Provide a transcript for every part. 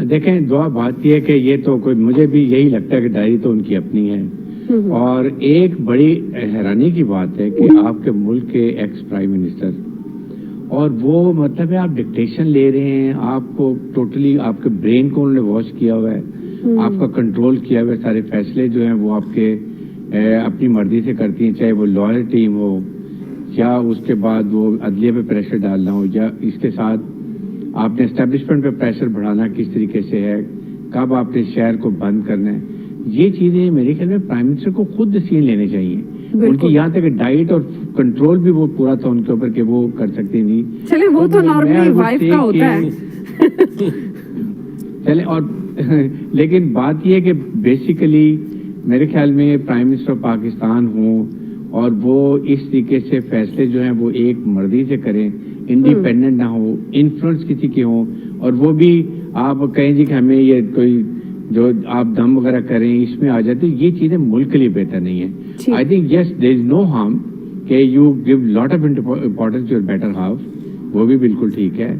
دیکھیں دعا بات یہ ہے کہ یہ تو کوئی مجھے بھی یہی لگتا ہے کہ ڈائری تو ان کی اپنی ہے، اور ایک بڑی حیرانی کی بات ہے کہ آپ کے ملک کے ایکس پرائم منسٹر، اور وہ مطلب ہے آپ ڈکٹیشن لے رہے ہیں، آپ کو ٹوٹلی آپ کے برین کو انہوں نے واش کیا ہوا ہے، آپ کا کنٹرول کیا ہوا ہے، سارے فیصلے جو ہیں وہ آپ کے اپنی مرضی سے کرتی ہیں، چاہے وہ لائر ٹیم ہو یا اس کے بعد وہ عدلیہ پہ پریشر ڈالنا ہو، یا اس کے ساتھ آپ نے اسٹیبلشمنٹ پہ پریشر بڑھانا کس طریقے سے ہے، کب آپ نے شہر کو بند کرنا ہے، یہ چیزیں میرے خیال میں پرائم منسٹر کو خود ڈیسیژن لینے چاہیے. ان کی یہاں تک ڈائٹ اور کنٹرول بھی وہ پورا تھا ان کے اوپر کہ وہ کر سکتی نہیں. چلے وہ تو نارملی وائف کا ہوتا ہے. چلے اور لیکن بات یہ ہے کہ بیسیکلی میرے خیال میں پرائم منسٹر پاکستان ہوں اور وہ اس طریقے سے فیصلے جو ہیں وہ ایک مرضی سے کریں، انڈیپینڈنٹ نہ ہو، انفلوئنس کسی کے ہوں، اور وہ بھی آپ کہیں جی کہ ہمیں یہ کوئی جو آپ دم وغیرہ کریں اس میں آ جاتے، یہ چیزیں ملک کے لیے بہتر نہیں ہے. I think yes there is no harm کہ you give lot of importance your better half, وہ بھی بالکل ٹھیک ہے،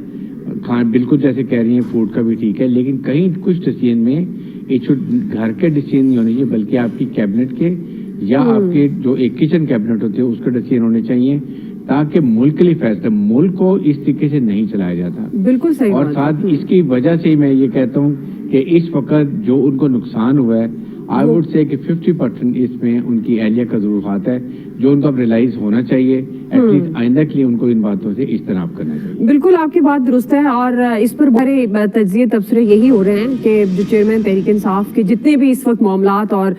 بالکل جیسے کہہ رہی ہیں فوڈ کا بھی ٹھیک ہے، لیکن کہیں کچھ ڈیسیژن میں گھر کے ڈیسیژن نہیں ہونے چاہیے بلکہ آپ کی کیبنٹ کے یا آپ کے جو ایک کچن کیبنٹ ہوتے ہیں اس کے ڈیسیژن ہونے چاہیے، تاکہ ملک کے لیے فیصلہ، ملک کو اس طریقے سے نہیں چلایا جاتا. بالکل صحیح. اور ساتھ اس کی وجہ سے میں یہ کہتا ہوں کہ اس وقت جو ان کو نقصان ہوا ہے، آئی ووڈ سے کہ 50% اس میں ان کی اہلیہ کا ضرور ہاتھ ہے، جو ان کو اب ریلائز ہونا چاہیے، ایٹ لیسٹ آئندہ کے لیے ان کو ان باتوں سے اجتناب کرنا چاہیے. بالکل آپ کی بات درست ہے، اور اس پر بڑے تجزیے تبصرے یہی ہو رہے ہیں کہ جو چیئرمین تحریک انصاف کے جتنے بھی اس وقت معاملات اور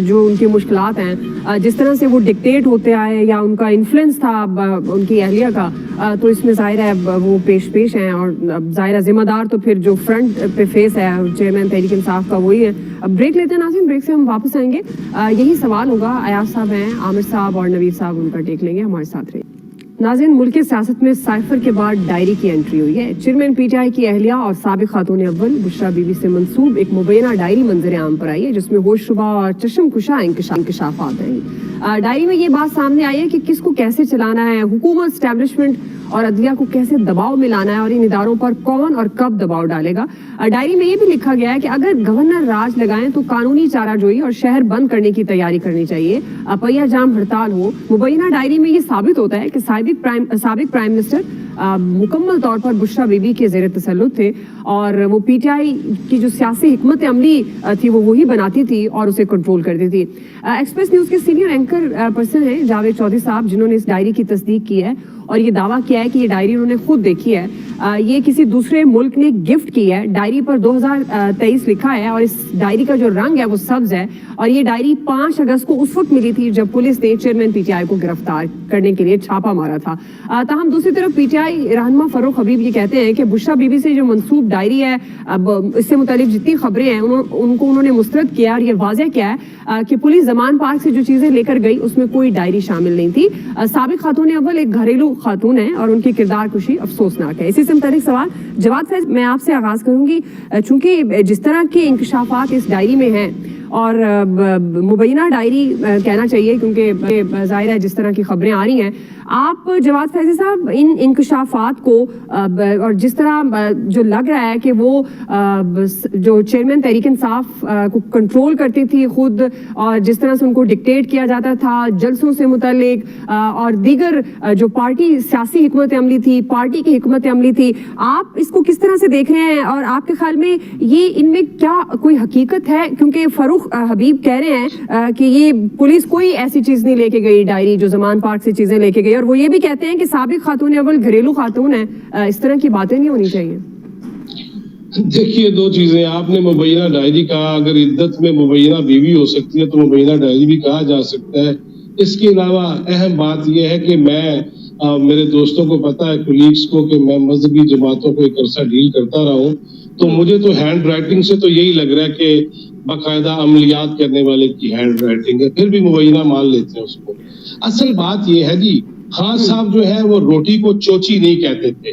جو ان کی مشکلات ہیں، جس طرح سے وہ ڈکٹیٹ ہوتے آئے یا ان کا انفلوئنس تھا ان کی اہلیہ کا، تو اس میں ظاہر ہے وہ پیش ہیں، اور ظاہر ذمہ دار تو پھر جو فرنٹ پہ فیس ہے چیئرمین تحریک انصاف کا وہی ہے. اب بریک لیتے ہیں ناظرین، بریک سے ہم واپس آئیں گے. یہی سوال ہوگا، ایاز صاحب ہیں، عامر صاحب اور نوید صاحب ان کا ٹیک لیں گے، ہمارے ساتھ رہے. ناظرین، ملک کی سیاست میں سائفر کے بعد ڈائری کی انٹری ہوئی ہے. چیئرمین پی ٹی آئی کی اہلیہ اور سابق خاتون اول بشرا بی بی سے منسوب ایک مبینہ ڈائری منظر عام پر آئی ہے، جس میں ہوش ربا اور چشم کشا انکشافات ہیں. ڈائری میں یہ بات سامنے آئی ہے کہ کس کو کیسے چلانا ہے، حکومت، اسٹیبلشمنٹ اور عدلیہ کو کیسے دباؤ میں لانا ہے، اور ان اداروں پر کون اور کب دباؤ ڈالے گا. ڈائری میں یہ بھی لکھا گیا ہے کہ اگر گورنر راج لگائیں تو قانونی چارہ جوئی اور شہر بند کرنے کی تیاری کرنی چاہیے، پہیہ جام ہڑتال ہو. مبینہ ڈائری میں یہ ثابت ہوتا ہے کہ سابق پرائم منسٹر مکمل طور پر بشرا بی بی کے زیر تسلط تھے، اور وہ پی ٹی آئی کی جو سیاسی حکمت عملی تھی وہ وہی بناتی تھی اور اسے کنٹرول کرتی تھی. ایکسپریس نیوز کے سینئر اینکر پرسن ہیں جاوید چودھری صاحب، جنہوں نے اس ڈائری کی تصدیق کی ہے اور یہ دعویٰ کیا ہے کہ یہ ڈائری انہوں نے خود دیکھی ہے. یہ کسی دوسرے ملک نے گفٹ کی ہے. ڈائری پر 2023 لکھا ہے، اور اس ڈائری کا جو رنگ ہے وہ سبز ہے، اور یہ ڈائری 5 اگست کو اس وقت ملی تھی جب پولیس نے چیئرمین پی ٹی آئی کو گرفتار کرنے کے لیے چھاپا مارا تھا. تاہم دوسری طرف پی ٹی آئی رہنما فاروق حبیب یہ کہتے ہیں کہ بشرا بی بی سے جو منسوب ڈائری ہے، اب اس سے متعلق جتنی خبریں ہیں ان کو انہوں نے مسترد کیا، اور یہ واضح کیا ہے کہ پولیس زمان پارک سے جو چیزیں لے کر گئی اس میں کوئی ڈائری شامل نہیں تھی. سابق خاتون اول ایک گھریلو خاتون ہے اور ان کی کردار کشی افسوسناک ہے. اسی سے متعلق سوال جواد فیض، میں آپ سے آغاز کروں گی. چونکہ جس طرح کے انکشافات اس ڈائری میں ہیں، اور مبینہ ڈائری کہنا چاہیے کیونکہ ظاہر ہے جس طرح کی خبریں آ رہی ہیں، آپ جواد فیضی صاحب ان انکشافات کو اور جس طرح جو لگ رہا ہے کہ وہ جو چیئرمین تحریک انصاف کو کنٹرول کرتی تھی خود، اور جس طرح سے ان کو ڈکٹیٹ کیا جاتا تھا جلسوں سے متعلق اور دیگر جو پارٹی سیاسی حکمت عملی تھی، پارٹی کی حکمت عملی تھی، آپ اس کو کس طرح سے دیکھ رہے ہیں، اور آپ کے خیال میں یہ ان میں کیا کوئی حقیقت ہے؟ کیونکہ فاروق حبیب کہہ رہے ہیں کہ یہ پولیس کوئی ایسی چیز نہیں لے کے گئی ڈائری جو زمان پارک سے چیزیں لے کے گئی، اور وہ یہ بھی کہتے ہیں کہ سابق خاتون اول گھریلو خاتون ہے، اس طرح کی باتیں نہیں ہونی چاہیے. دیکھیے، دو چیزیں آپ نے مبینہ ڈائری کہا، اگر عدت میں مبینہ بیوی ہو سکتی ہے تو مبینہ ڈائری بھی کہا جا سکتا ہے. اس کے علاوہ اہم بات یہ ہے کہ میرے دوستوں کو پتا ہے، کولیگز کو، کہ میں مذہبی جماعتوں کو ایک عرصہ ڈیل کرتا رہا ہوں، تو مجھے تو ہینڈ رائٹنگ سے تو یہی لگ رہا ہے کہ باقاعدہ عملیات کرنے والے کی ہینڈ رائٹنگ ہے، پھر بھی مبینہ مان لیتے ہیں اس کو. اصل بات یہ ہے جی، خان صاحب جو ہے وہ روٹی کو چوچی نہیں کہتے تھے،